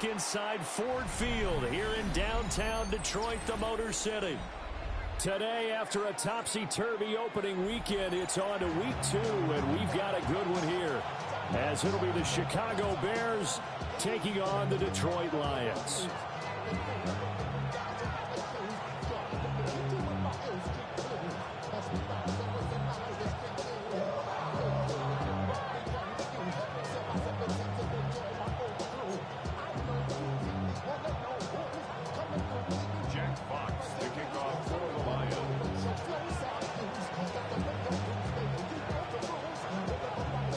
Inside Ford Field here in downtown Detroit, the Motor City. Today, after a topsy-turvy opening weekend, it's on to week 2, and we've got a good one here, as it'll be the Chicago Bears taking on the Detroit Lions.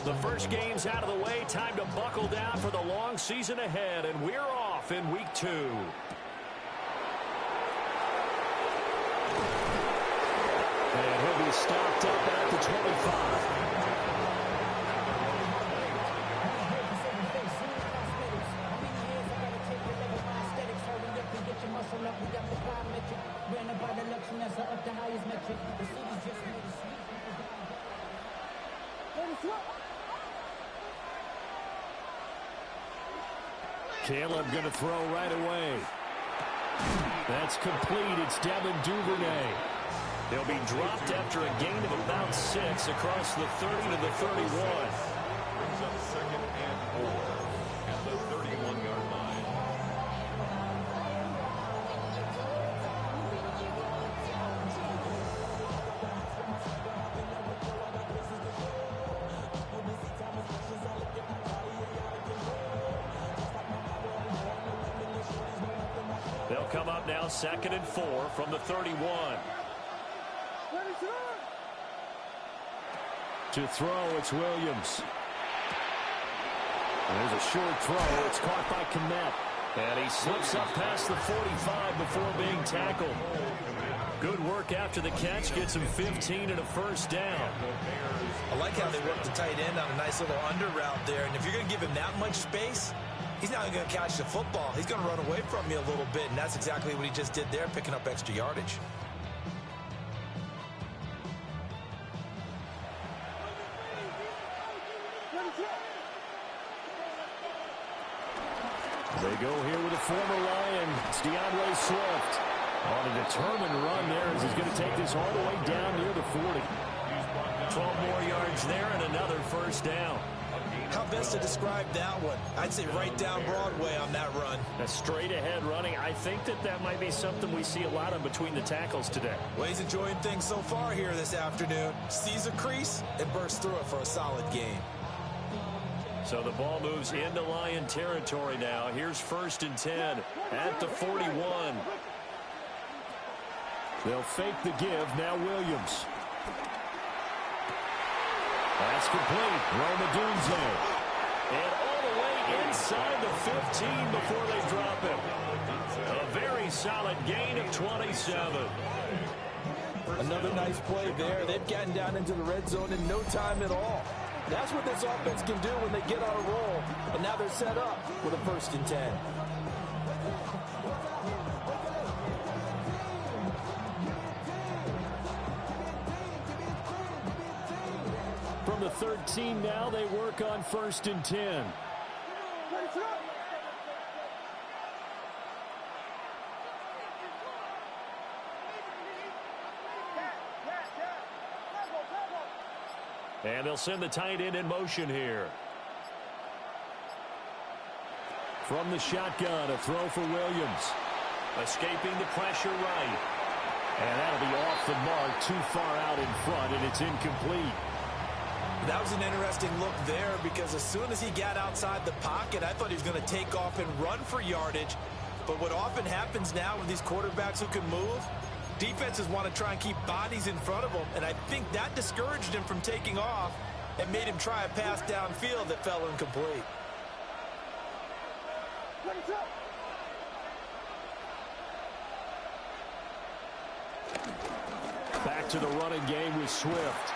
The first game's out of the way. Time to buckle down for the long season ahead, and we're off in week 2. And he'll be stopped up at the 25. Caleb going to throw right away. That's complete. It's Devin Duvernay. They'll be dropped after a gain of about 6 across the 30 to the 31. Brings up 2nd and 4 at the 31-yard line. They'll come up now 2nd and 4 from the 31. To throw, it's Williams. There's a short throw. It's caught by Kmet. And he slips up past the 45 before being tackled. Good work after the catch. Gets him 15 and a first down. I like how they work the tight end on a nice little under route there. And if you're going to give him that much space, he's not going to catch the football. He's going to run away from you a little bit, and that's exactly what he just did there, picking up extra yardage. They go here with a former Lion. It's DeAndre Swift. On a determined run there as he's going to take this all the way down near the 40. 12 more yards there and another first down. How best to describe that one? I'd say right down Broadway on that run. A straight ahead running. I think that might be something we see a lot of between the tackles today. Well, he's enjoying things so far here this afternoon. Sees a crease and bursts through it for a solid game. So the ball moves into Lion territory now. Here's 1st and 10 at the 41. They'll fake the give. Now Williams. That's complete. Rome Odunze. And all the way inside the 15 before they drop him. A very solid gain of 27. Another nice play there. They've gotten down into the red zone in no time at all. That's what this offense can do when they get on a roll. And now they're set up with a 1st and 10. From the 13 now, they work on 1st and 10. And they'll send the tight end in motion here. From the shotgun, a throw for Williams. Escaping the pressure right. And that'll be off the mark, too far out in front, and it's incomplete. That was an interesting look there because as soon as he got outside the pocket, I thought he was going to take off and run for yardage. But what often happens now with these quarterbacks who can move, defenses want to try and keep bodies in front of them, and I think that discouraged him from taking off and made him try a pass downfield that fell incomplete. Back to the running game with Swift.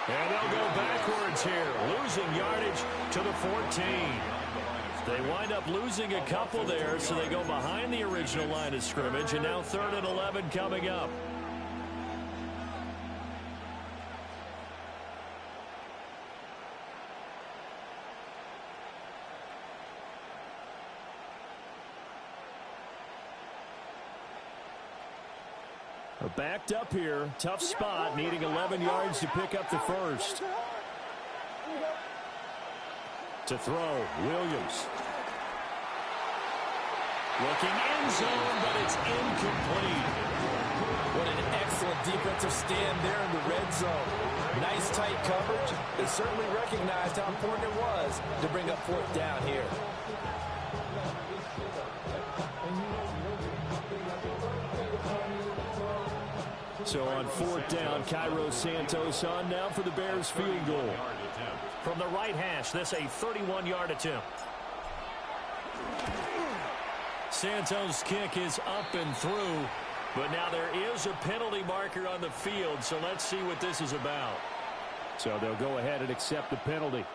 And they'll go backwards here, losing yardage to the 14. They wind up losing a couple there, so they go behind the original line of scrimmage, and now 3rd and 11 coming up. Backed up here. Tough spot, needing 11 yards to pick up the first. To throw, Williams. Looking end zone, but it's incomplete. What an excellent defensive stand there in the red zone. Nice tight coverage. They certainly recognized how important it was to bring up fourth down here. So on fourth down, Cairo Santos on now for the Bears field goal. From the right hash, this a 31-yard attempt. Santos' kick is up and through, but now there is a penalty marker on the field, so let's see what this is about. So they'll go ahead and accept the penalty.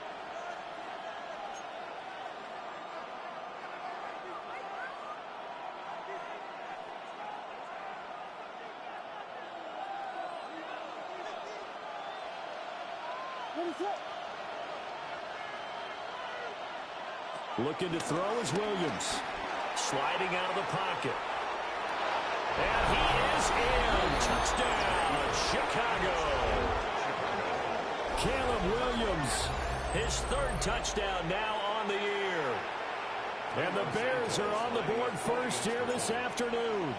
Looking to throw is Williams. Sliding out of the pocket. And he is in. Touchdown, Chicago. Caleb Williams, his third touchdown now on the year. And the Bears are on the board first here this afternoon.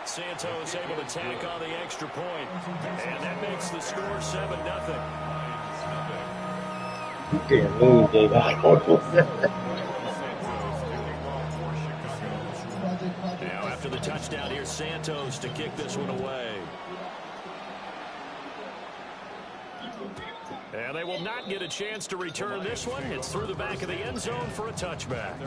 Santos able to tack on the extra point. And that makes the score 7-0. Now after the touchdown, here's Santos to kick this one away. And they will not get a chance to return this one. It's through the back of the end zone for a touchback.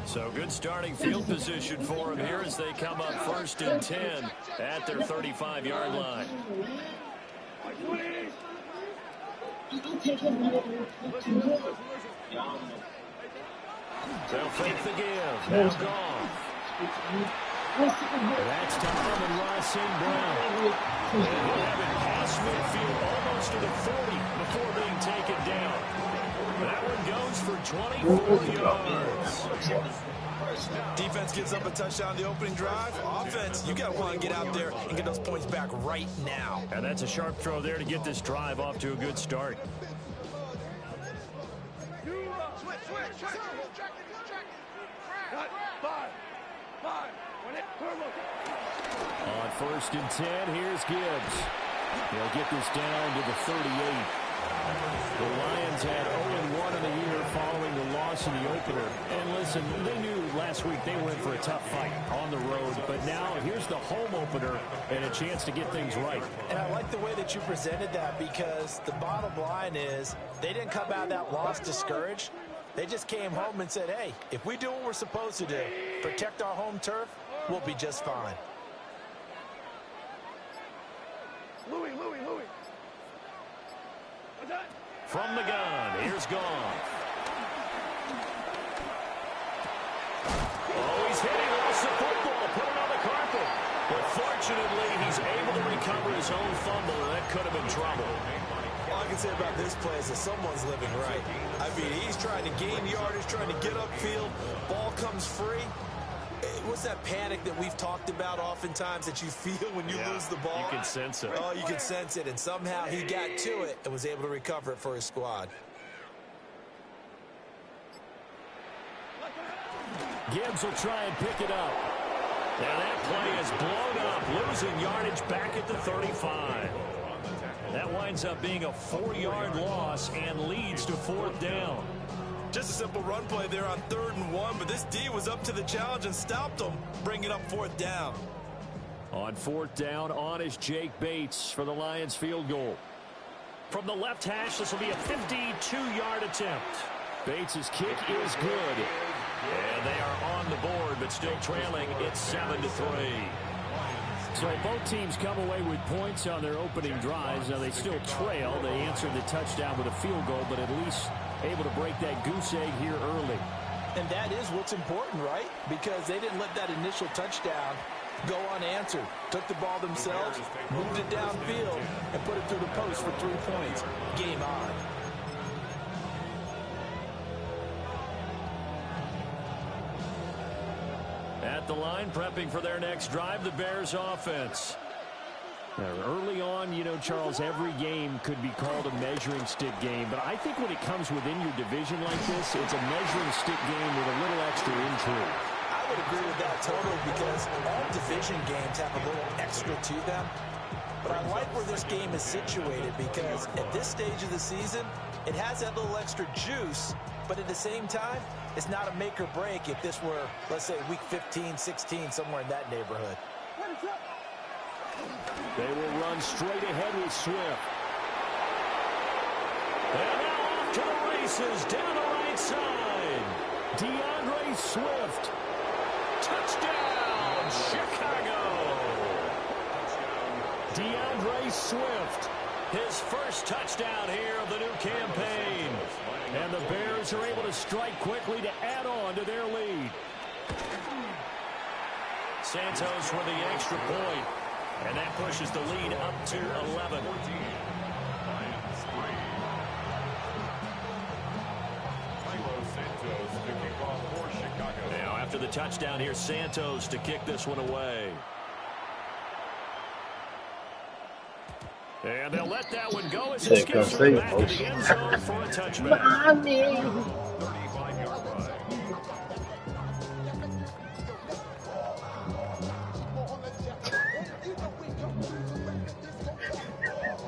So good starting field position for them here as they come up 1st and 10 at their 35-yard line. They'll fake the give. Now gone. That's to Amon-Ra St. Brown. And he'll have it past midfield almost to the 40 before being taken down. That one goes for 24 yards. Defense gives up a touchdown the opening drive. Offense, you got to want to get out there and get those points back right now. And that's a sharp throw there to get this drive off to a good start. On 1st and 10, here's Gibbs. They'll get this down to the 38. The Lions had 0-1 in the year following the loss in the opener. And listen, they knew last week they were in for a tough fight on the road. But now here's the home opener and a chance to get things right. And I like the way that you presented that, because the bottom line is they didn't come out of that loss discouraged. They just came home and said, hey, if we do what we're supposed to do, protect our home turf, we'll be just fine. Louis. From the gun, here's Goff. Oh, he's hitting lost the football, put it on the carpet. But fortunately, he's able to recover his own fumble, and that could have been trouble. All I can say about this play is that someone's living right. I mean, he's trying to gain yardage, trying to get upfield. Ball comes free. What's that panic that we've talked about oftentimes that you feel when you lose the ball? You can sense it. Oh, you can sense it. And somehow he got to it and was able to recover it for his squad. Gibbs will try and pick it up. Now that play is blown up, losing yardage back at the 35. That winds up being a 4-yard loss and leads to 4th down. Just a simple run play there on 3rd and 1, but this D was up to the challenge and stopped him, bringing up 4th down. On 4th down, on is Jake Bates for the Lions field goal. From the left hash, this will be a 52-yard attempt. Bates' kick is good. And they are on the board, but still trailing. It's 7-3. So both teams come away with points on their opening drives. Now they still trail. They answered the touchdown with a field goal, but at least able to break that goose egg here early. And that is what's important, right? Because they didn't let that initial touchdown go unanswered. Took the ball themselves, moved it downfield, and put it through the post for 3 points. Game on. At the line, prepping for their next drive, the Bears offense. Now, early on, you know, Charles, every game could be called a measuring stick game, but I think when it comes within your division like this, it's a measuring stick game with a little extra intrigue. I would agree with that totally because all division games have a little extra to them. But I like where this game is situated because at this stage of the season, it has that little extra juice, but at the same time, it's not a make or break if this were, let's say, week 15, 16, somewhere in that neighborhood. They will run straight ahead with Swift. And now off to the races down the right side. DeAndre Swift. Touchdown, Chicago. DeAndre Swift. His first touchdown here of the new campaign. And the Bears are able to strike quickly to add on to their lead. Santos with the extra point. And that pushes the lead up to 11. Now after the touchdown here, Santos to kick this one away. And they'll let that one go as it skips to the back of the end zone for a touchback.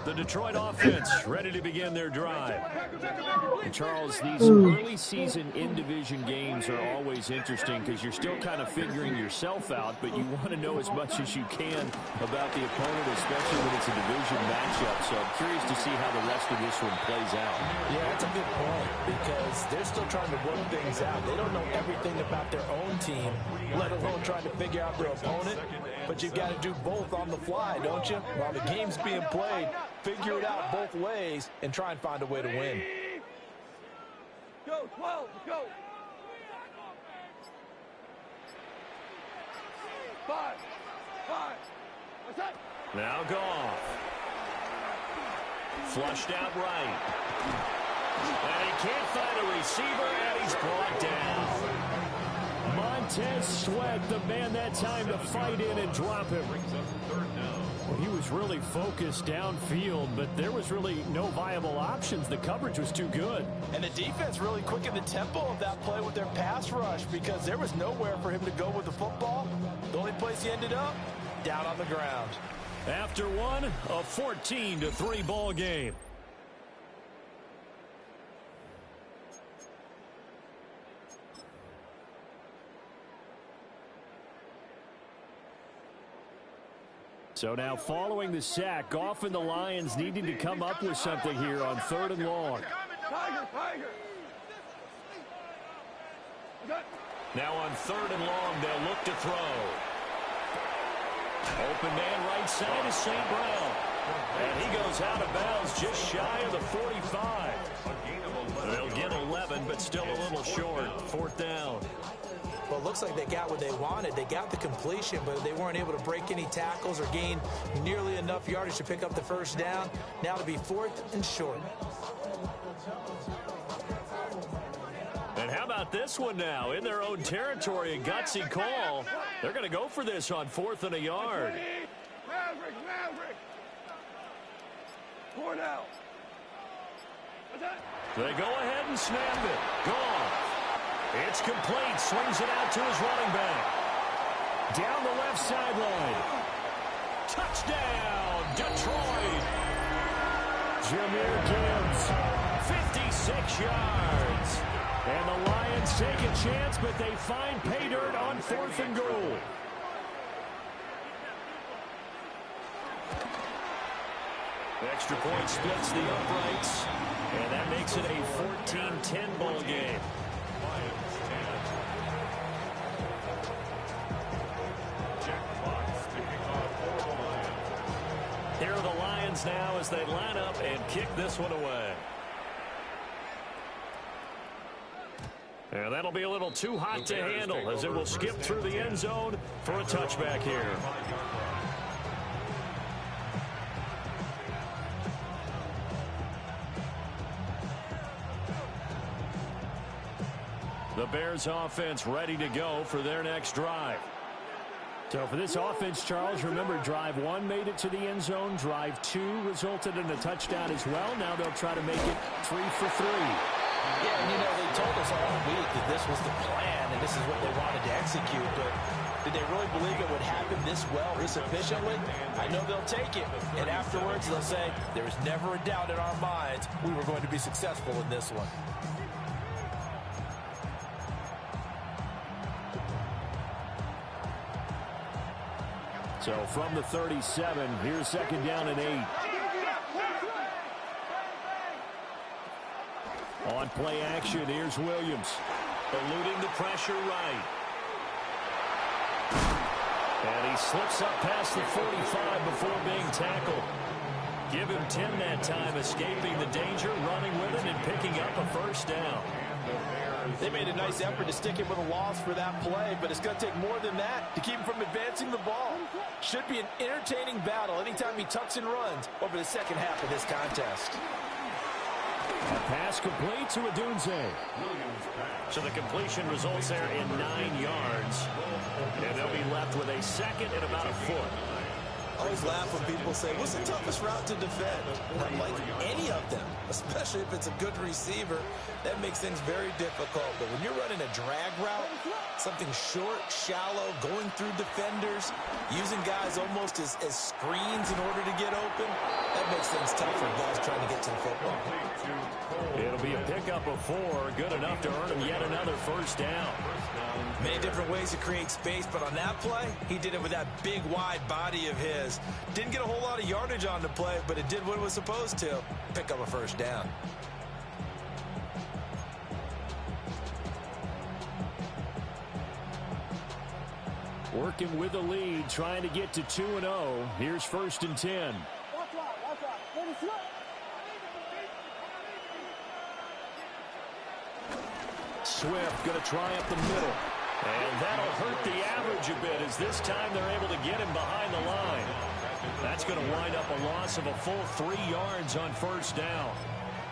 The Detroit offense ready to begin their drive. And Charles, these early season in-division games are always interesting because you're still kind of figuring yourself out, but you want to know as much as you can about the opponent, especially when it's a division matchup. So I'm curious to see how the rest of this one plays out. Yeah, that's a good point because they're still trying to work things out. They don't know everything about their own team, let alone trying to figure out their opponent. But you've got to do both on the fly, don't you? While the game's being played, figure it out both ways and try and find a way to win. Go, 12, go. 5. What's that? Now Goff. Flushed out right. And he can't find a receiver, and he's brought down. Montez Sweat, the man that time to fight in and drop him. Well, he was really focused downfield, but there was really no viable options. The coverage was too good. And the defense really quickened the tempo of that play with their pass rush because there was nowhere for him to go with the football. The only place he ended up, down on the ground. After one, a 14-3 ball game. So now following the sack, Goff and the Lions needing to come up with something here on 3rd and long. Tiger. Now on 3rd and long, they'll look to throw. Open man right side is St. Brown. And he goes out of bounds just shy of the 45. They'll get 11, but still a little short. 4th down. Well, it looks like they got what they wanted. They got the completion, but they weren't able to break any tackles or gain nearly enough yardage to pick up the first down. Now to be 4th and short. And how about this one now? In their own territory, a gutsy call. They're going to go for this on 4th and a yard. Maverick. 4 now. They go ahead and snap it. Goff. It's complete. Swings it out to his running back. Down the left sideline. Touchdown, Detroit. Jahmyr Gibbs, 56 yards. And the Lions take a chance, but they find pay dirt on 4th and goal. Extra point splits the uprights, and that makes it a 14-10 ball game. Here are the Lions now as they line up and kick this one away. And that'll be a little too hot to handle as it will skip through the end zone for a touchback here. The Bears offense ready to go for their next drive. So for this offense, Charles, remember drive 1 made it to the end zone. Drive 2 resulted in a touchdown as well. Now they'll try to make it 3 for 3. Yeah, and they told us all week that this was the plan and this is what they wanted to execute, but did they really believe it would happen this well, this efficiently? I know they'll take it, and afterwards they'll say, there was never a doubt in our minds we were going to be successful in this one. So from the 37, here's 2nd down and 8. On play action, here's Williams. Eluding the pressure right. And he slips up past the 45 before being tackled. Give him 10 that time, escaping the danger, running with it, and picking up a first down. They made a nice effort to stick him with a loss for that play, but it's going to take more than that to keep him from advancing the ball. Should be an entertaining battle anytime he tucks and runs over the second half of this contest. A pass complete to Odunze. So the completion results there in 9 yards. And they'll be left with a second and about a foot. I always laugh when people say, what's the toughest route to defend? And I'm like, any of them, especially if it's a good receiver. That makes things very difficult. But when you're running a drag route, something short, shallow, going through defenders, using guys almost as screens in order to get open, that makes things tough for guys trying to get to the football. It'll be a pickup of 4, good enough to earn him yet another first down. Many different ways to create space, but on that play, he did it with that big, wide body of his. Didn't get a whole lot of yardage on the play, but it did what it was supposed to. Pick up a first down. Working with the lead, trying to get to 2-0. Here's 1st and 10. Swift going to try up the middle. And that'll hurt the average a bit as this time they're able to get him behind the line. That's going to wind up a loss of a full 3 yards on first down.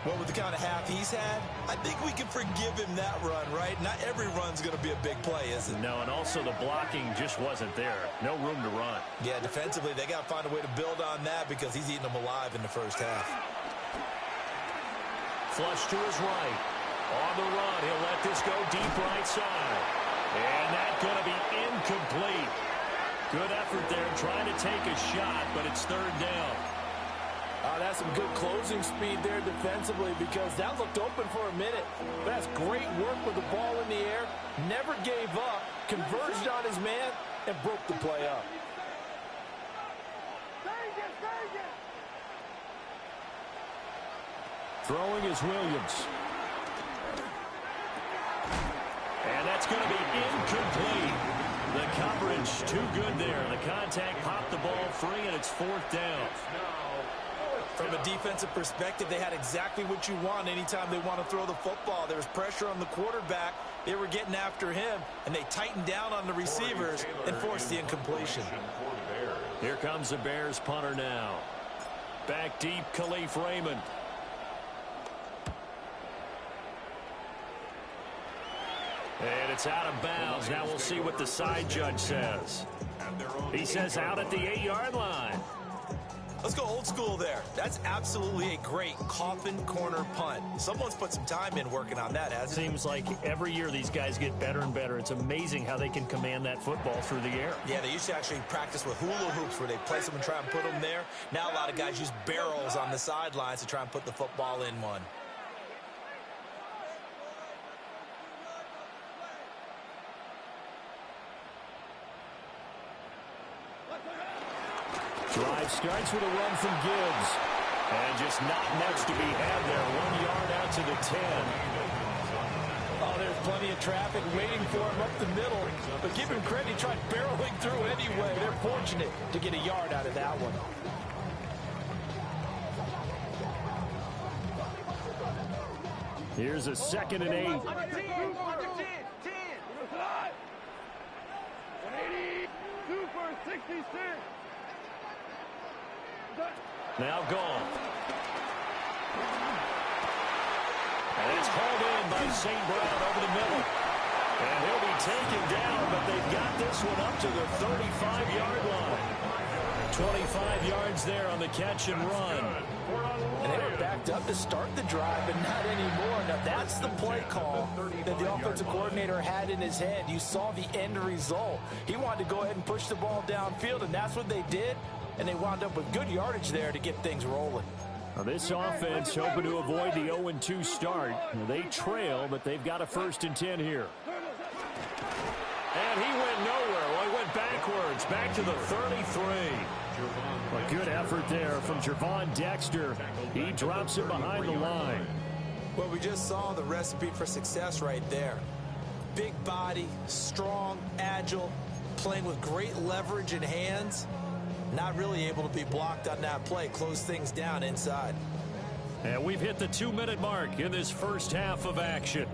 Well, with the kind of half he's had, I think we can forgive him that run, right? Not every run's going to be a big play, is it? No, and also the blocking just wasn't there. No room to run. Yeah, defensively, they got to find a way to build on that because he's eating them alive in the first half. Flush to his right. On the run, he'll let this go deep right side. And that's going to be incomplete. Good effort there trying to take a shot, but it's 3rd down. That's some good closing speed there defensively because that looked open for a minute. But that's great work with the ball in the air. Never gave up, converged on his man, and broke the play up. Throwing is Williams. And that's going to be incomplete. The coverage too good there. The contact popped the ball free, and it's 4th down. From a defensive perspective, they had exactly what you want anytime they want to throw the football. There was pressure on the quarterback. They were getting after him, and they tightened down on the receivers and forced the incompletion. Here comes the Bears punter now. Back deep, Khalif Raymond. And it's out of bounds. Now we'll see what the side judge says. He says out at the 8-yard line. Let's go old school there. That's absolutely a great coffin corner punt. Someone's put some time in working on that, hasn't it? Seems like every year these guys get better and better. It's amazing how they can command that football through the air. Yeah, they used to actually practice with hula hoops where they place them and try and put them there. Now a lot of guys use barrels on the sidelines to try and put the football in one. Drive starts with a run from Gibbs. And just not much to be had there. 1 yard out to the 10. Oh, there's plenty of traffic waiting for him up the middle. But give him credit, he tried barreling through anyway. They're fortunate to get a yard out of that one. Here's a 2nd and 8. Now gone. And it's called in by St. Brown over the middle. And he'll be taken down, but they've got this one up to the 35-yard line. 25 yards there on the catch and run. And they were backed up to start the drive, but not anymore. Now, that's the play call that the offensive coordinator had in his head. You saw the end result. He wanted to go ahead and push the ball downfield, and that's what they did. And they wound up with good yardage there to get things rolling. Now this offense hoping to avoid the 0-2 start. They trail, but they've got a 1st and 10 here. And he went nowhere. Well, he went backwards, back to the 33. A good effort there from Gervon Dexter. He drops it behind the line. Well, we just saw the recipe for success right there. Big body, strong, agile, playing with great leverage in hands. Not really able to be blocked on that play. Close things down inside. And we've hit the 2-minute mark in this first half of action.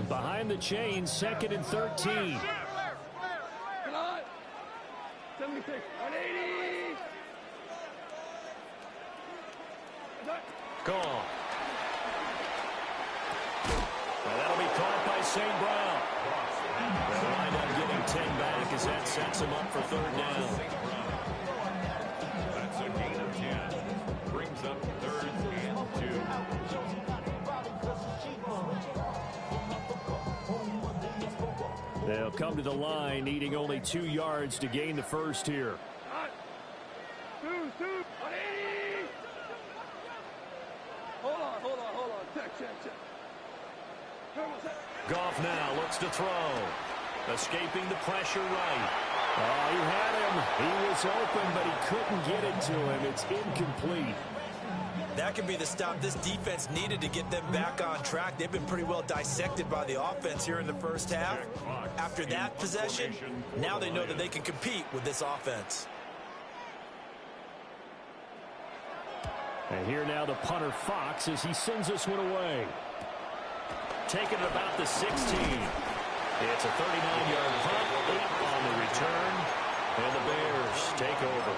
Behind the chains, 2nd and 13. 76, 180. Gone. And that'll be caught by St. Brown. They'll wind up getting 10 back as that sets him up for 3rd down. That's a gain of 10. Brings up 3rd and 2. They'll come to the line, needing only 2 yards to gain the first here. 2, 180. Hold on. Check. Goff now looks to throw. Escaping the pressure right. Oh, he had him. He was open, but he couldn't get it to him. It's incomplete. That could be the stop this defense needed to get them back on track. They've been pretty well dissected by the offense here in the first half. After that possession, now they know that they can compete with this offense. And here now the punter Fox as he sends this one away. Taking it about the 16. It's a 39-yard punt, 8 on the return, and the Bears take over.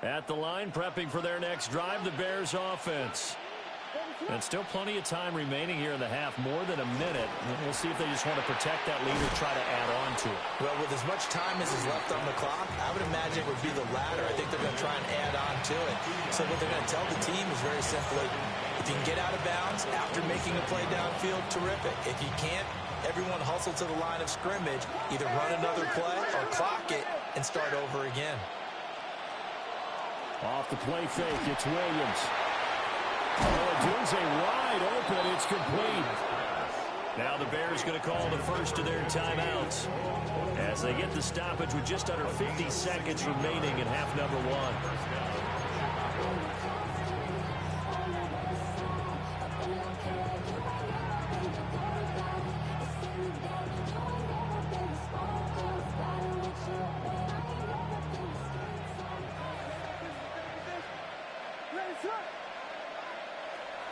At the line, prepping for their next drive, the Bears offense. And still plenty of time remaining here in the half, more than a minute. We'll see if they just want to protect that lead or try to add on to it. Well, with as much time as is left on the clock, I would imagine it would be the latter. I think they're going to try and add on to it. So what they're going to tell the team is very simply, if you can get out of bounds after making a play downfield, terrific. If you can't, everyone hustle to the line of scrimmage, either run another play or clock it and start over again. Off the play fake, it's Williams. Odunze wide open, it's complete. Now the Bears going to call the first of their timeouts as they get the stoppage with just under 50 seconds remaining in half number 1.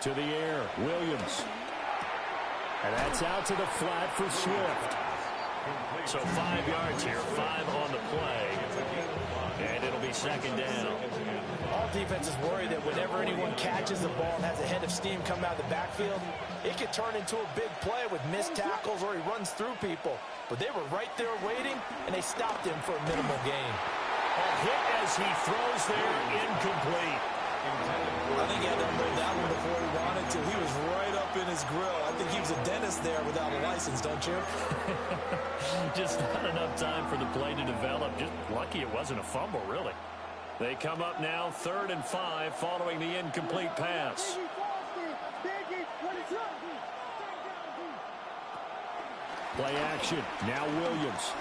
To the air, Williams. And that's out to the flat for Swift. So 5 yards here, 5 on the play. And it'll be 2nd down. All defenses worry that whenever anyone catches the ball and has a head of steam come out of the backfield, it could turn into a big play with missed tackles or he runs through people. But they were right there waiting, and they stopped him for a minimal gain. A hit as he throws there, incomplete. I think he had to unload that one before he wanted to. He was right up in his grill. I think he was a dentist there without a license, don't you? Just not enough time for the play to develop. Just lucky it wasn't a fumble, really. They come up now 3rd and 5 following the incomplete pass. Play action. Now Williams.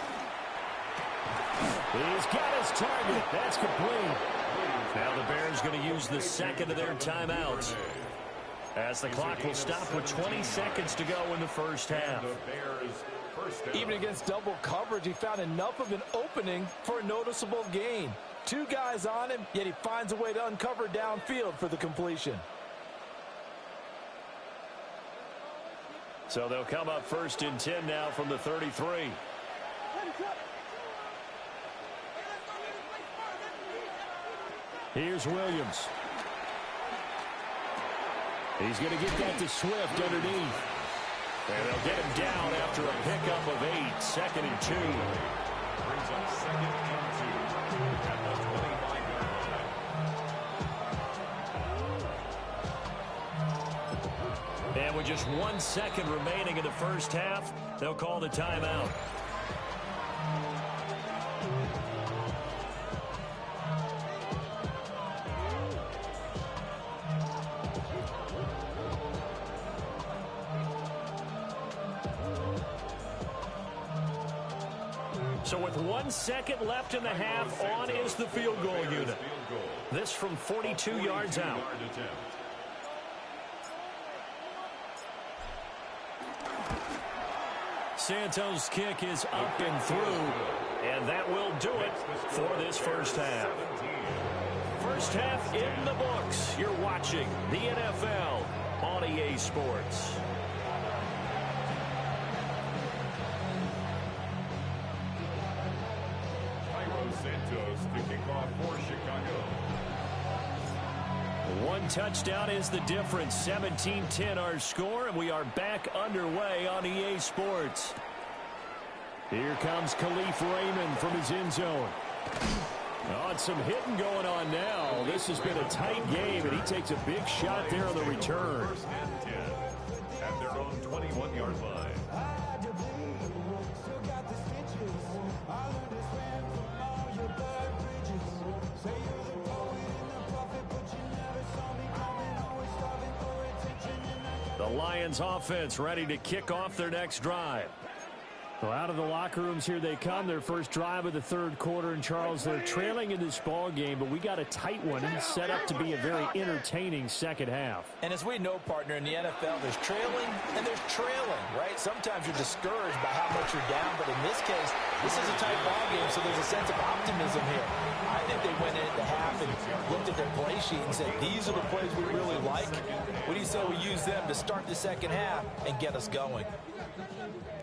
He's got his target. That's complete. Now the Bears going to use the 2nd of their timeouts. As the clock will stop with 20 seconds to go in the first half. Even against double coverage, he found enough of an opening for a noticeable gain. 2 guys on him, yet he finds a way to uncover downfield for the completion. So they'll come up 1st and 10 now from the 33. Here's Williams. He's going to get that to Swift underneath. And they'll get him down after a pickup of 8, 2nd and 2. Brings up 2nd and 2 at the 25-yard line. And with just 1 second remaining in the first half, they'll call the timeout. So with 1 second left in the half, on is the field goal unit. This from 42 yards out. Santos' kick is up and through, and that will do it for this first half. First half in the books. You're watching the NFL on EA Sports. Santos to kick off for Chicago. 1 touchdown is the difference. 17-10 our score, and we are back underway on EA Sports. Here comes Khalif Raymond from his end zone. Oh, and some hitting going on now. This has been a tight game, and he takes a big shot there on the return. 1st and 10 at their own 21-yard line. The Lions offense ready to kick off their next drive. Well, out of the locker rooms here they come. Their first drive of the 3rd quarter. And, Charles, they're trailing in this ball game, but we got a tight one and set up to be a very entertaining second half. And as we know, partner, in the NFL, there's trailing and there's trailing, right? Sometimes you're discouraged by how much you're down, but in this case, this is a tight ball game, so there's a sense of optimism here. I think they went into half and looked at their play sheet and said, these are the plays we really like. What do you say we use them to start the second half and get us going?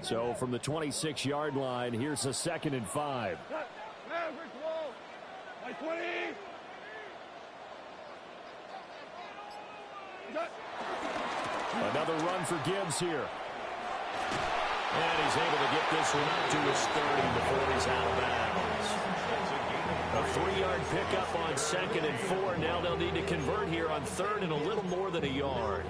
So from the 26-yard line, here's a 2nd and 5. Maverick wall. My 20. Another run for Gibbs here. And he's able to get this one out to his 30 before he's out of bounds. A 3-yard pickup on 2nd and 4. Now they'll need to convert here on 3rd and a little more than a yard.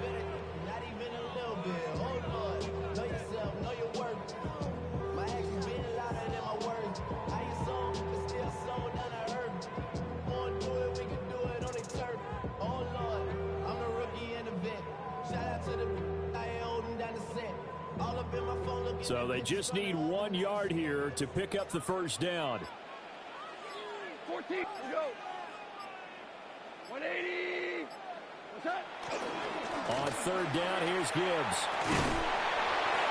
So they just need 1 yard here to pick up the first down. 14. Go. 180. What's that? On 3rd down, here's Gibbs.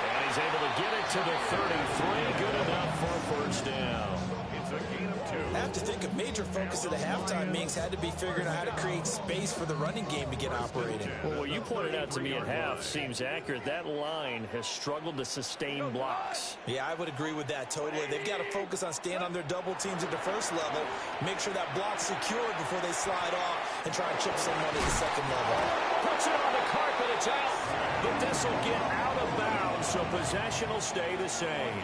And he's able to get it to the 33. Good enough for a first down. It's a gain of 2. I have to think a major focus of the halftime meetings had to be figuring out how to create space for the running game to get operating. Well, what you pointed out to me at half seems accurate. That line has struggled to sustain blocks. Yeah, I would agree with that totally. They've got to focus on staying on their double teams at the first level, make sure that block's secured before they slide off and try and chip someone at the second level. Puts it on the carpet, it's out. But this will get out of bounds, so possession will stay the same.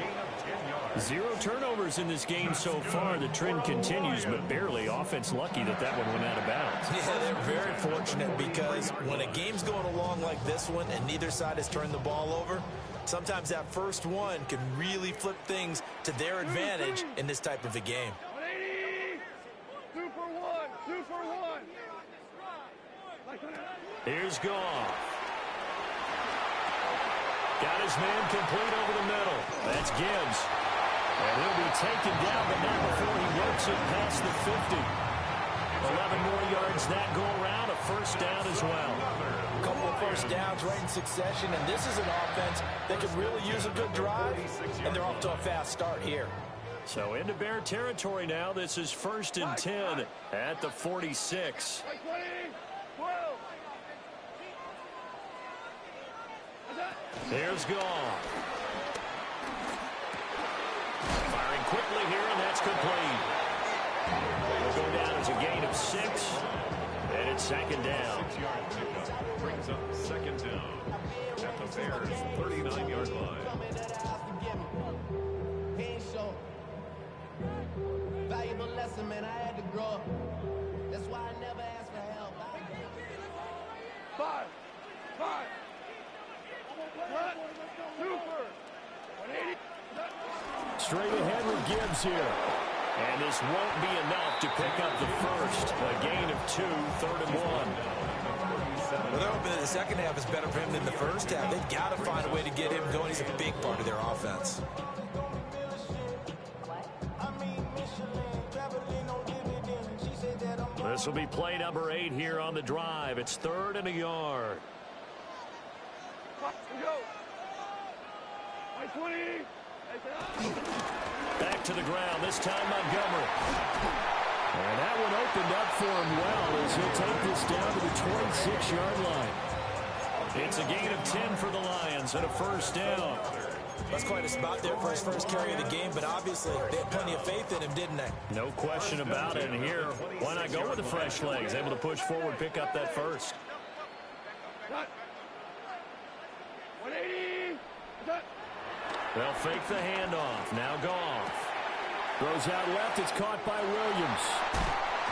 0 turnovers in this game so far. The trend continues, but barely. Offense lucky that one went out of bounds. Yeah, they're very fortunate because when a game's going along like this one and neither side has turned the ball over, sometimes that first one can really flip things to their advantage in this type of a game. 180. 2 for 1. 2 for 1. Here's Goff. Got his man complete over the middle. That's Gibbs. And he'll be taken down, but not before he works it past the 50. 11 more yards that go around, a first down as well. A couple of first downs right in succession, and this is an offense that could really use a good drive, and they're off to a fast start here. So into Bear territory now. This is 1st and 10 at the 46. Here's Goff. Firing quickly here, and that's complete. It'll go down as a gain of 6, and it's 2nd down. 6-yard pickup brings up 2nd down at the Bears' 39-yard line. Valuable lesson, man. I had to grow up. That's why I never asked for help. 5. Super. 180. Straight ahead with Gibbs here. And this won't be enough to pick up the first. A gain of 2, 3rd and 1. Well, they're hoping that the second half is better for him than the first half. They've got to find a way to get him going. He's a big part of their offense. This will be play number 8 here on the drive. It's 3rd and a yard. Go. 20. Back to the ground, this time Montgomery. And that one opened up for him well as he'll take this down to the 26-yard line. It's a gain of 10 for the Lions and a 1st down. That's quite a spot there for his first carry of the game, but obviously they had plenty of faith in him, didn't they? No question about it. And here, why not go with the fresh legs? Able to push forward, pick up that first. 180. They'll fake the handoff. Now Goff. Throws out left. It's caught by Williams.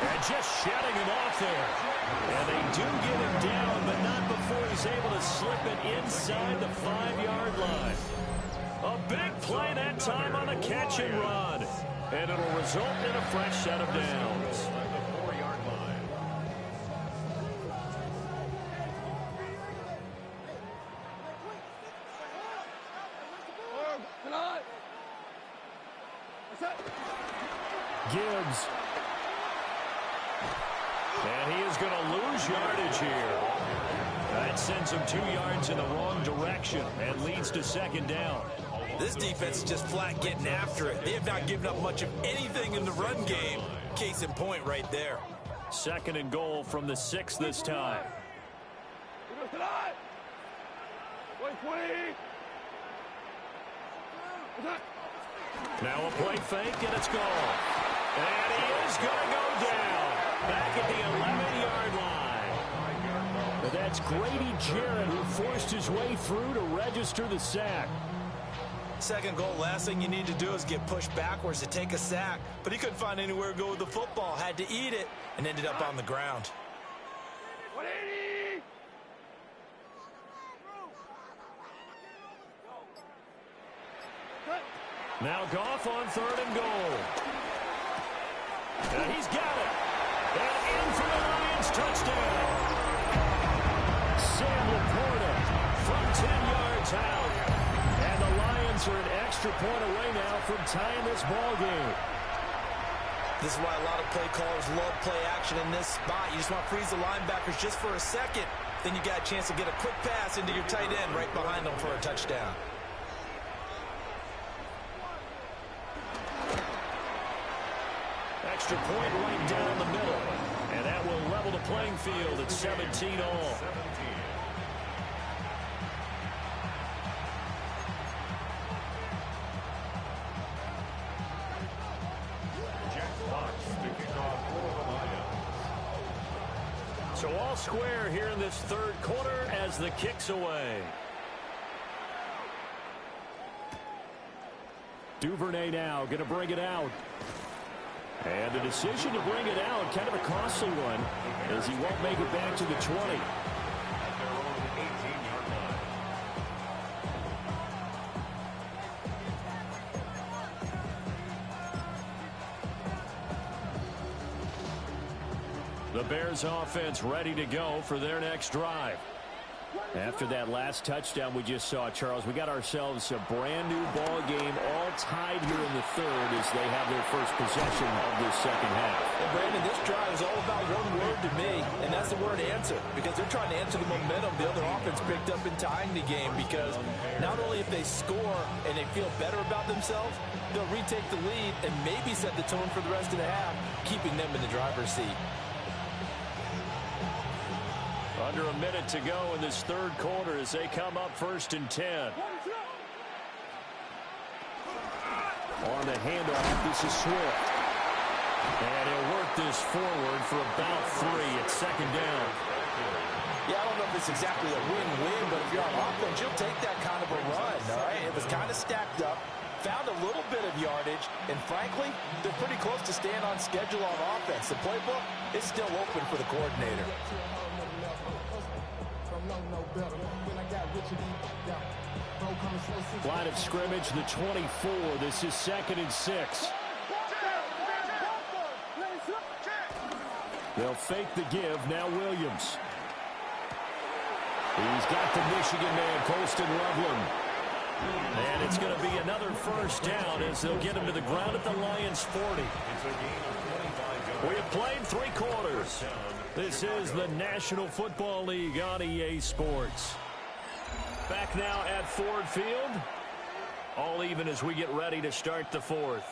And just shedding him off there. And they do get him down, but not before he's able to slip it inside the 5-yard line. A big play that time on the catch and run. And it'll result in a fresh set of downs. The 4-yard line. Gibbs. And he is going to lose yardage here. That sends him 2 yards in the wrong direction and leads to 2nd down. This defense is just flat getting after it. They have not given up much of anything in the run game. Case in point right there. 2nd and goal from the 6 this time. Now a play fake, and it's gone. And he is going to go down. Back at the 11-yard line. But that's Grady Jarrett who forced his way through to register the sack. 2nd goal, last thing you need to do is get pushed backwards to take a sack. But he couldn't find anywhere to go with the football. Had to eat it and ended up on the ground. 180. Now Goff on 3rd and goal. And he's got it. And in for the Lions touchdown. Sam Laporta from 10 yards out. And the Lions are an extra point away now from tying this ball game. This is why a lot of play callers love play action in this spot. You just want to freeze the linebackers just for a second. Then you got a chance to get a quick pass into your tight end right behind them for a touchdown. Extra point right down the middle. And that will level the playing field at 17 all. 17. Jack Fox to kick off for the Lions. So all square here in this 3rd quarter as the kick's away. Duvernay now going to bring it out. And the decision to bring it out, kind of a costly one, as he won't make it back to the 20. At their own 18-yard line. The Bears offense ready to go for their next drive. After that last touchdown we just saw, Charles, we got ourselves a brand new ball game all tied here in the third as they have their first possession of this second half. And Brandon, this drive is all about one word to me, and that's the word answer, because they're trying to answer the momentum the other offense picked up in tying the game, because not only if they score and they feel better about themselves, they'll retake the lead and maybe set the tone for the rest of the half, keeping them in the driver's seat. Under a minute to go in this third quarter as they come up 1st and 10. On the handoff, this is Swift. And he'll work this forward for about 3 at second down. Yeah, I don't know if it's exactly a win-win, but if you're on offense, you'll take that kind of a run, all right? It was kind of stacked up, found a little bit of yardage, and frankly, they're pretty close to staying on schedule on offense. The playbook is still open for the coordinator. Line of scrimmage, the 24. This is 2nd and 6. They'll fake the give. Now Williams. He's got the Michigan man, Colston Loveland. And it's going to be another first down as they'll get him to the ground at the Lions' 40. We have played 3 quarters. This is the National Football League on EA Sports. Back now at Ford Field. All even as we get ready to start the fourth.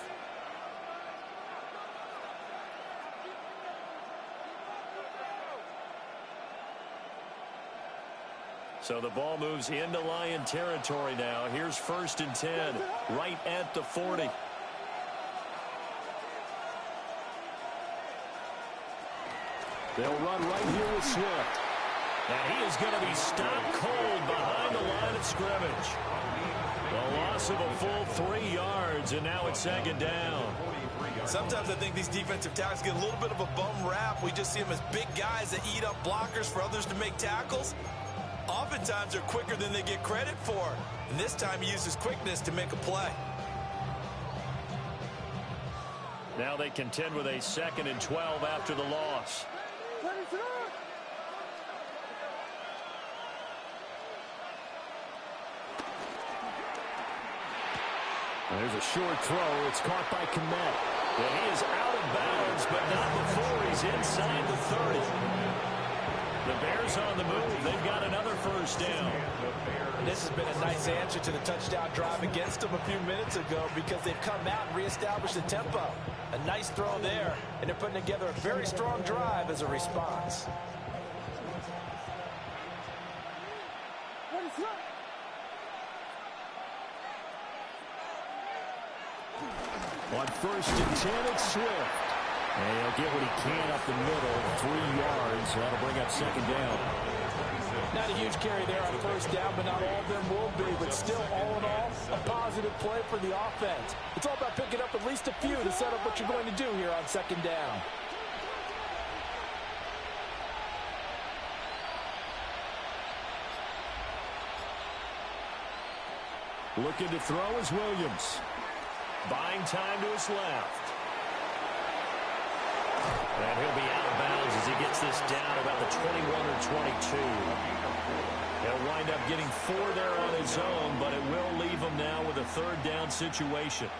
So the ball moves into Lion territory now. Here's 1st and 10, right at the 40. They'll run right here with Swift. And he is going to be stopped cold behind the line of scrimmage. The loss of a full 3 yards, and now it's 2nd down. Sometimes I think these defensive tackles get a little bit of a bum rap. We just see them as big guys that eat up blockers for others to make tackles. Oftentimes they're quicker than they get credit for. And this time he uses quickness to make a play. Now they contend with a 2nd and 12 after the loss. There's a short throw. It's caught by Kmet. And he is out of bounds, but not before he's inside the 30. The Bears on the move. They've got another first down. And this has been a nice answer to the touchdown drive against them a few minutes ago because they've come out and reestablished the tempo. A nice throw there, and they're putting together a very strong drive as a response. On 1st and 10, it's Swift. And he'll get what he can up the middle, 3 yards. That'll bring up 2nd down. Not a huge carry there on 1st down, but not all of them will be. But still, all in all, a positive play for the offense. It's all about picking up at least a few to set up what you're going to do here on 2nd down. Looking to throw is Williams. Buying time to his left. And he'll be out of bounds as he gets this down about the 21 or 22. He'll wind up getting 4 there on his own, but it will leave him now with a 3rd down situation.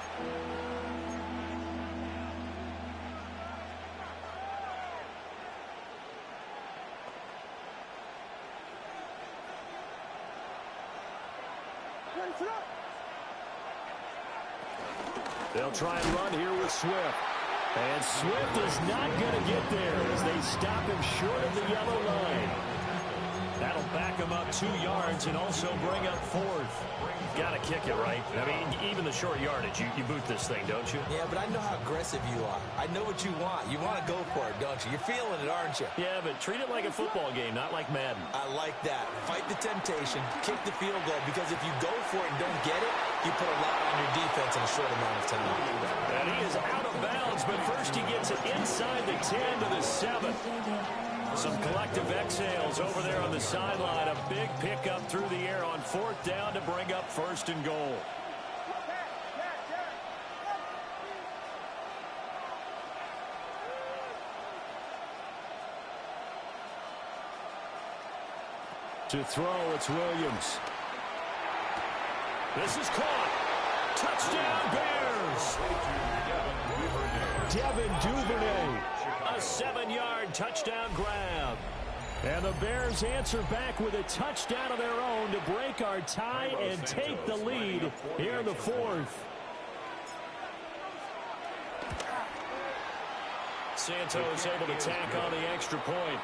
They'll try and run here with Swift. And Swift is not going to get there as they stop him short of the yellow line. That'll back him up 2 yards and also bring up 4th. Got to kick it, right? I mean, even the short yardage, you boot this thing, don't you? Yeah, but I know how aggressive you are. I know what you want. You want to go for it, don't you? You're feeling it, aren't you? Yeah, but treat it like a football game, not like Madden. I like that. Fight the temptation. Kick the field goal, because if you go for it and don't get it, you put a lot on your defense in a short amount of time. And he is out of bounds, but first he gets it inside the 10 to the 7. Some collective exhales over there on the sideline. A big pickup through the air on 4th down to bring up 1st and goal. To throw, it's Williams. This is caught. Touchdown, Bears! Devin Duvernay, a 7-yard touchdown grab. And the Bears answer back with a touchdown of their own to break our tie and take the lead here in the fourth. Santos able to tack on the extra point.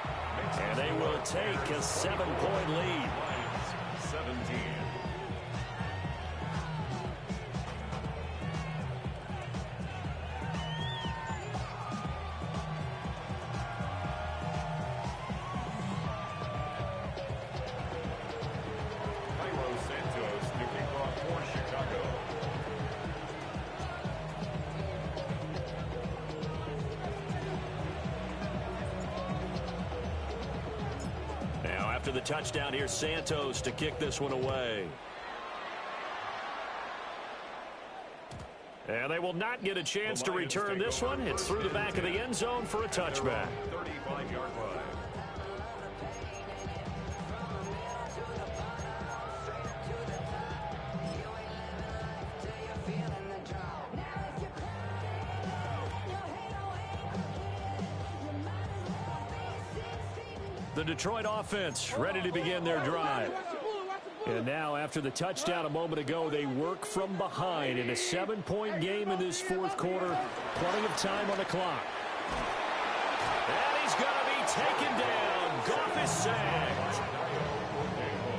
And they will take a 7-point lead. 17. After the touchdown, here's Santos to kick this one away. And they will not get a chance to return this one. It's through the back of the end zone for a touchback. 35-yard line. The Detroit offense ready to begin their drive. And now, after the touchdown a moment ago, they work from behind in a 7-point game in this fourth quarter. Plenty of time on the clock. And he's going to be taken down. Goff is sacked.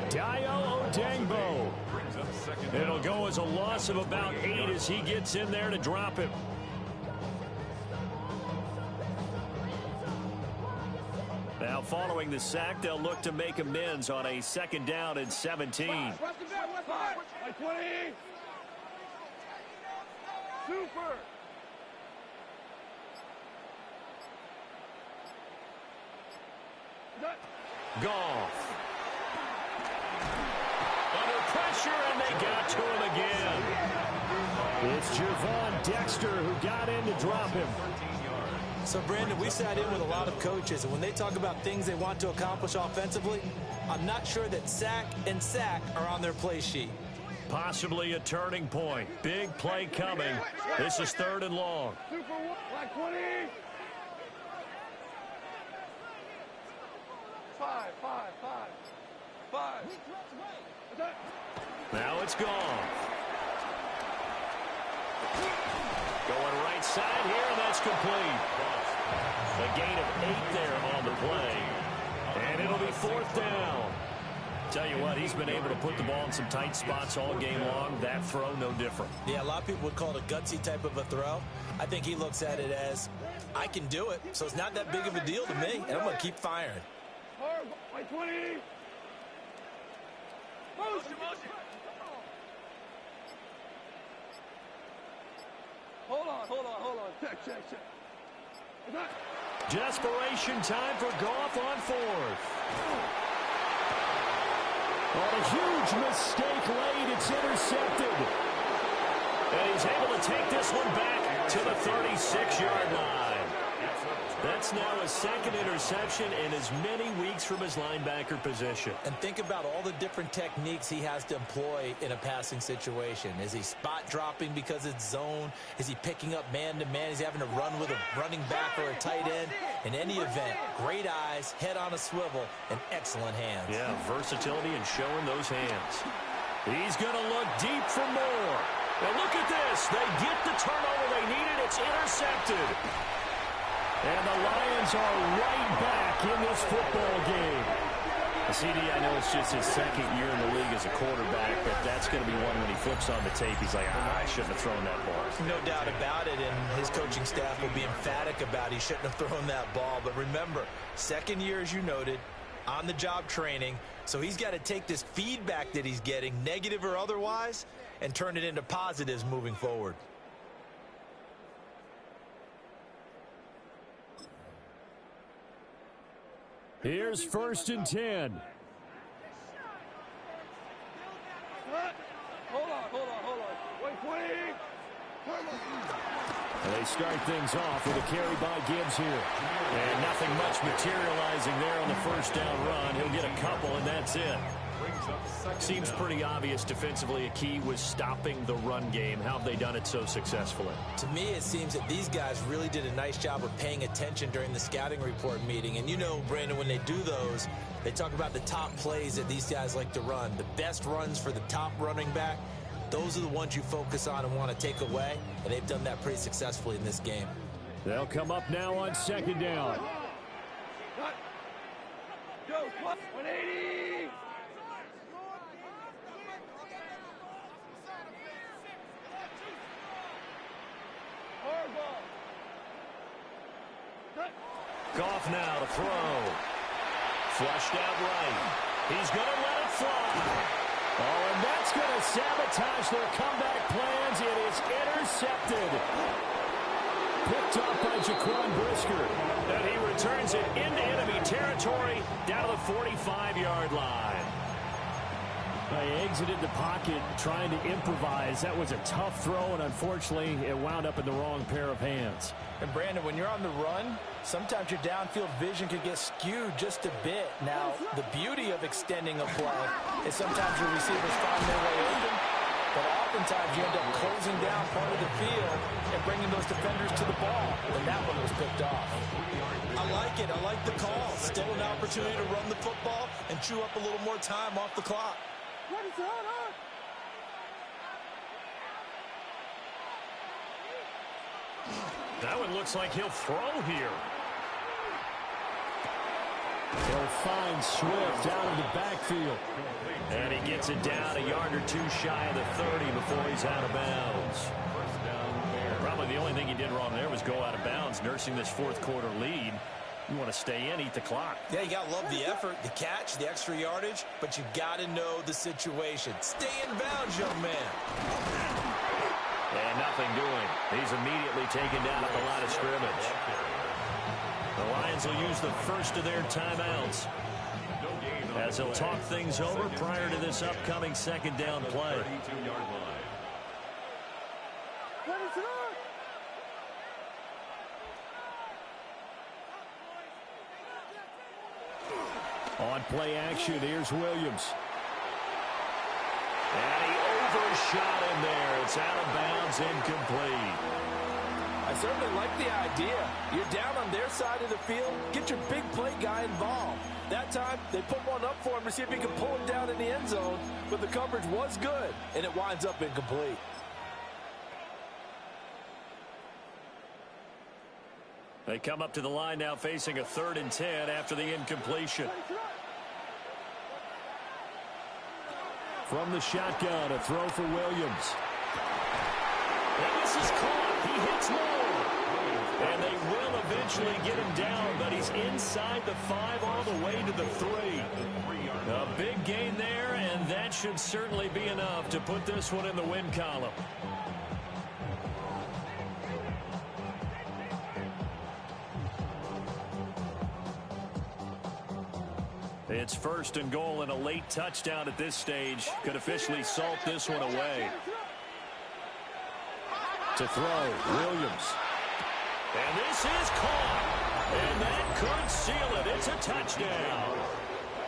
Dayo Odeyingbo. It'll go as a loss of about 8 as he gets in there to drop him. Now, following the sack, they'll look to make amends on a 2nd down and 17. 20. Super. Goff. Under pressure, and they got to him again. It's Gervon Dexter who got in to drop him. So, Brandon, we sat in with a lot of coaches, and when they talk about things they want to accomplish offensively, I'm not sure that sack and sack are on their play sheet. Possibly a turning point. Big play coming. This is 3rd and long. Super 20. 5. Now it's gone. Going right side here, and that's complete. A gain of 8 there on the play. And it'll be 4th down. Tell you what, he's been able to put the ball in some tight spots all game long. That throw, no different. Yeah, a lot of people would call it a gutsy type of a throw. I think he looks at it as, I can do it, so it's not that big of a deal to me, and I'm going to keep firing. 20. Motion. Hold on. Check. Desperation time for Goff on 4th. On a huge mistake late, it's intercepted. And he's able to take this one back to the 36-yard line. That's now a 2nd interception in as many weeks from his linebacker position. And think about all the different techniques he has to employ in a passing situation. Is he spot dropping because it's zone? Is he picking up man-to-man? Is he having to run with a running back or a tight end? In any event, great eyes, head on a swivel, and excellent hands. Yeah, versatility and showing those hands. He's going to look deep for more. And look at this. They get the turnover they needed. It's intercepted. And the Lions are right back in this football game. CD, I know it's just his 2nd year in the league as a quarterback, but that's going to be one when he flips on the tape. He's like, I shouldn't have thrown that ball. No doubt about it, and his coaching staff will be emphatic about he shouldn't have thrown that ball. But remember, 2nd year, as you noted, on-the-job training, so he's got to take this feedback that he's getting, negative or otherwise, and turn it into positives moving forward. Here's 1st and 10. Hold on. 20. And they start things off with a carry by Gibbs here. And nothing much materializing there on the 1st down run. He'll get a couple, and that's it. Brings up second Seems down. pretty obvious defensively a key was stopping the run game. How have they done it so successfully? To me, it seems that these guys really did a nice job of paying attention during the scouting report meeting. And you know, Brandon, when they do those, they talk about the top plays that these guys like to run. The best runs for the top running back, those are the ones you focus on and want to take away. And they've done that pretty successfully in this game. They'll come up now on second down. Cut. Go. 180. Hard ball. Cut. Goff now to throw. Flushed out right. He's going to let it fly. Oh, and that's going to sabotage their comeback plans. It is intercepted. Picked up by Jaquan Brisker. And he returns it into enemy territory down to the 45-yard line. They exited the pocket trying to improvise. That was a tough throw, and unfortunately, it wound up in the wrong pair of hands. And Brandon, when you're on the run, sometimes your downfield vision can get skewed just a bit. Now, the beauty of extending a play is sometimes your receivers find their way open, but oftentimes you end up closing down part of the field and bringing those defenders to the ball. And that one was picked off. I like it. I like the call. Still an opportunity to run the football and chew up a little more time off the clock. What is that? That one looks like he'll throw here. He'll find Swift out of the backfield. And he gets it down a yard or two shy of the 30 before he's out of bounds. First down there. Probably the only thing he did wrong there was go out of bounds, nursing this fourth quarter lead. You want to stay in, eat the clock. Yeah, you got to love the effort, the catch, the extra yardage, but you got to know the situation. Stay in bounds, young man. And nothing doing. He's immediately taken down at the line of scrimmage. The Lions will use the first of their timeouts No gain on as the they'll play. talk things over prior to this upcoming second down play. 32-yard line. What is that? On play action, here's Williams. And he overshot him there. It's out of bounds, incomplete. I certainly like the idea. You're down on their side of the field. Get your big play guy involved. That time, they put one up for him to see if he can pull him down in the end zone. But the coverage was good, and it winds up incomplete. They come up to the line now facing a 3rd and 10 after the incompletion. From the shotgun, a throw for Williams. And this is caught. He hits low. And they will eventually get him down, but he's inside the 5 all the way to the 3. A big gain there, and that should certainly be enough to put this one in the win column. It's 1st and goal, and a late touchdown at this stage could officially salt this one away. To throw, Williams. And this is caught. And that could seal it. It's a touchdown.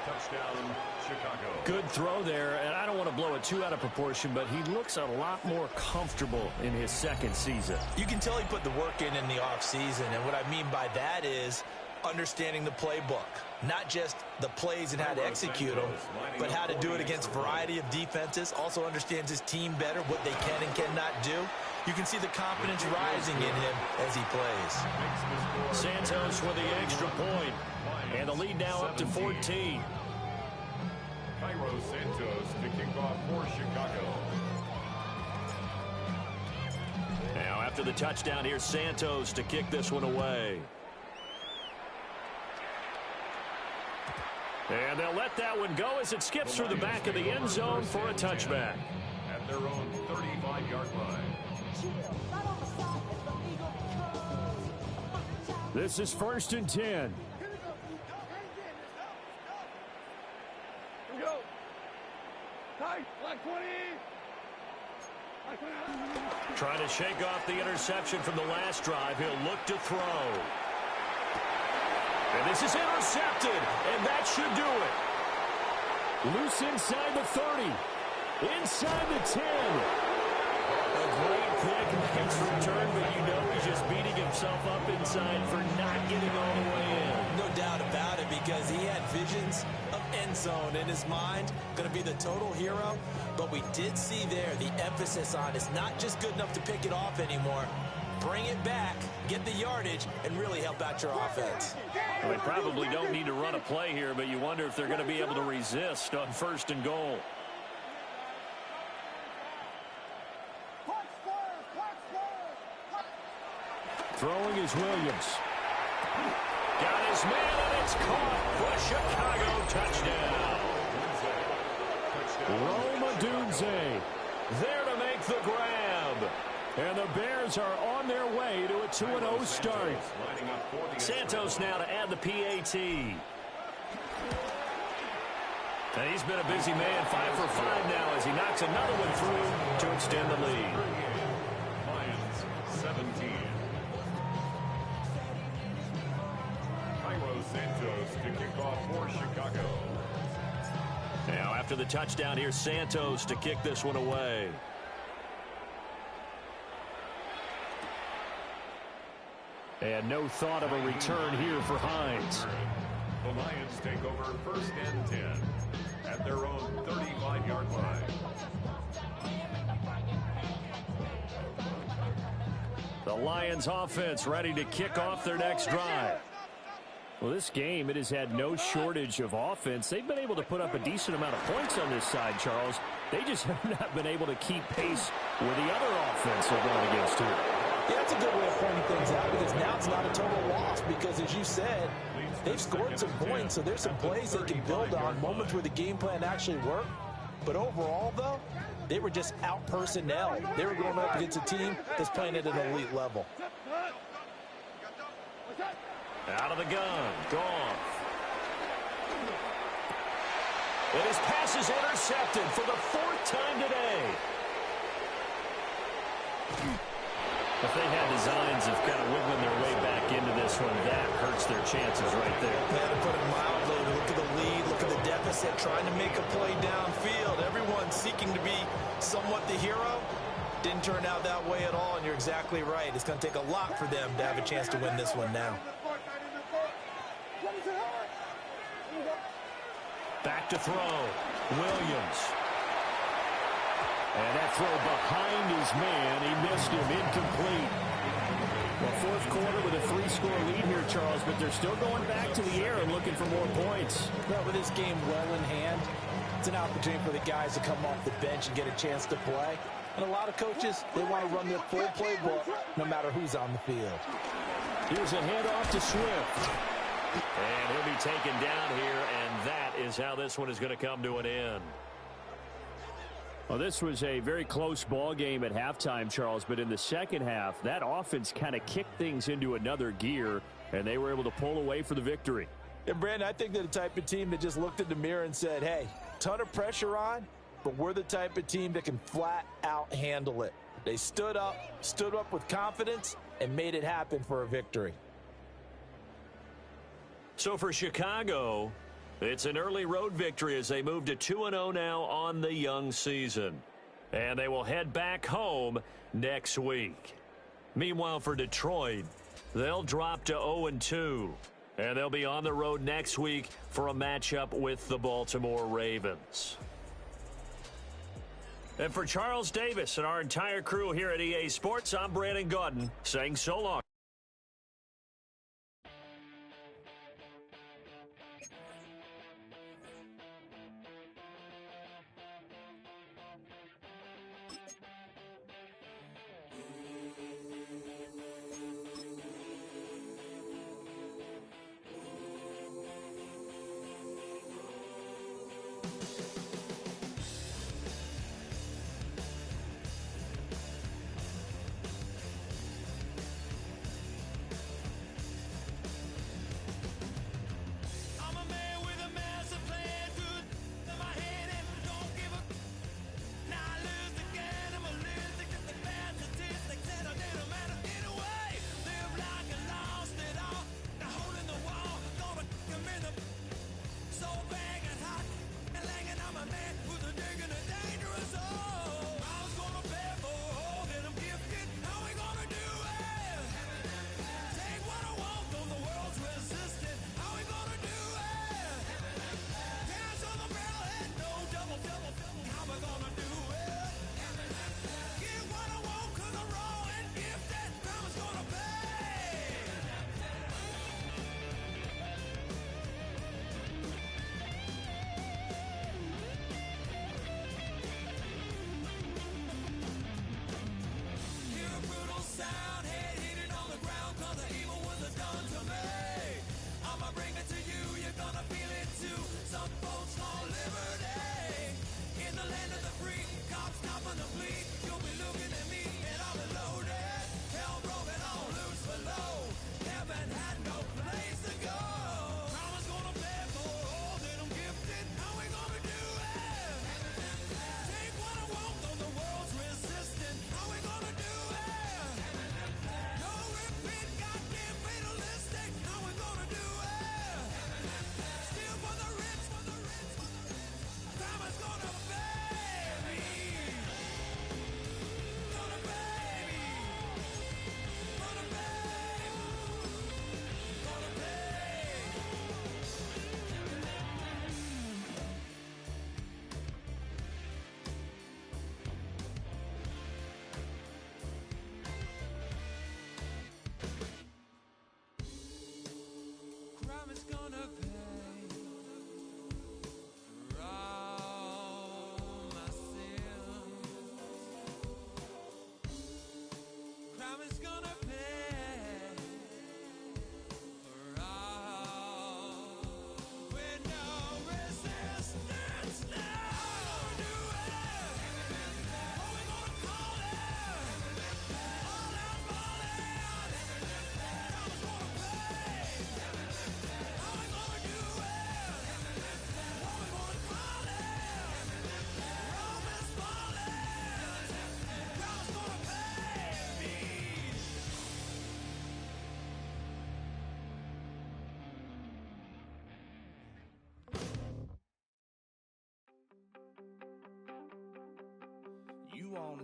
Touchdown, Chicago. Good throw there, and I don't want to blow it too out of proportion, but he looks a lot more comfortable in his 2nd season. You can tell he put the work in the offseason, and what I mean by that is understanding the playbook. Not just the plays and how to execute them, but how to do it against a variety of defenses. Also understands his team better, what they can and cannot do. You can see the confidence rising in him as he plays. Santos with the extra point, and the lead now up to 14. Cairo Santos to kick off for Chicago. Now after the touchdown, here's Santos to kick this one away. And they'll let that one go as it skips through the back of the end zone for a touchback. At their own 35-yard line. This is 1st and 10. Here we go. Tight. Black 20. Black 20. Trying to shake off the interception from the last drive. He'll look to throw. And this is intercepted, and that should do it. Loose inside the 30. Inside the 10. A great pick, nice return, but you know he's just beating himself up inside for not getting all the way in. No doubt about it, because he had visions of end zone in his mind, going to be the total hero. But we did see there the emphasis on it's not just good enough to pick it off anymore. Bring it back, get the yardage, and really help out your offense. Well, they probably don't need to run a play here, but you wonder if they're going to be able to resist on 1st and goal. Throwing is Williams. Got his man, and it's caught for Chicago. Touchdown. Rome Odunze there to make the grab. And the Bears are on their way to a 2-0 start. Santos now to add the PAT. And he's been a busy man, 5 for 5 now as he knocks another one through to extend the lead. Lions 17. Cairo Santos to kick off for Chicago. Now after the touchdown, here's Santos to kick this one away. And no thought of a return here for Hines. The Lions take over 1st and 10 at their own 35-yard line. The Lions offense ready to kick off their next drive. Well, this game, it has had no shortage of offense. They've been able to put up a decent amount of points on this side, Charles. They just have not been able to keep pace with the other offense they're going against here. Yeah, that's a good way of pointing things out, because now it's not a total loss, because as you said, they've scored some points, so there's some plays they can build on, moments where the game plan actually worked. But overall, though, they were just out-personnel. They were going up against a team that's playing at an elite level. Out of the gun, Goff. And his pass is intercepted for the 4th time today. If they had designs of kind of wiggling their way back into this one, that hurts their chances right there. Yeah, to put it mildly, look at the lead, look at the deficit, trying to make a play downfield. Everyone seeking to be somewhat the hero. Didn't turn out that way at all, and you're exactly right. It's going to take a lot for them to have a chance to win this one now. Back to throw. Williams. And that throw behind his man. He missed him. Incomplete. Well, 4th quarter with a 3-score lead here, Charles, but they're still going back to the air and looking for more points. Well, with this game well in hand, it's an opportunity for the guys to come off the bench and get a chance to play. And a lot of coaches, they want to run their full playbook no matter who's on the field. Here's a handoff to Swift. And he'll be taken down here, and that is how this one is going to come to an end. Well, this was a very close ball game at halftime, Charles, but in the second half, that offense kind of kicked things into another gear, and they were able to pull away for the victory. And, Brandon, I think they're the type of team that just looked in the mirror and said, hey, ton of pressure on, but we're the type of team that can flat out handle it. They stood up with confidence, and made it happen for a victory. So for Chicago, it's an early road victory as they move to 2-0 now on the young season. And they will head back home next week. Meanwhile, for Detroit, they'll drop to 0-2. And they'll be on the road next week for a matchup with the Baltimore Ravens. And for Charles Davis and our entire crew here at EA Sports, I'm Brandon Gaudin saying so long.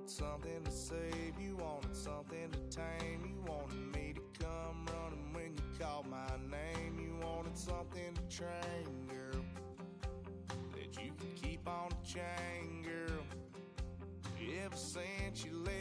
wanted something to save, you wanted something to tame, you wanted me to come running when you called my name, you wanted something to train, girl, that you could keep on the chain, girl. Ever since you left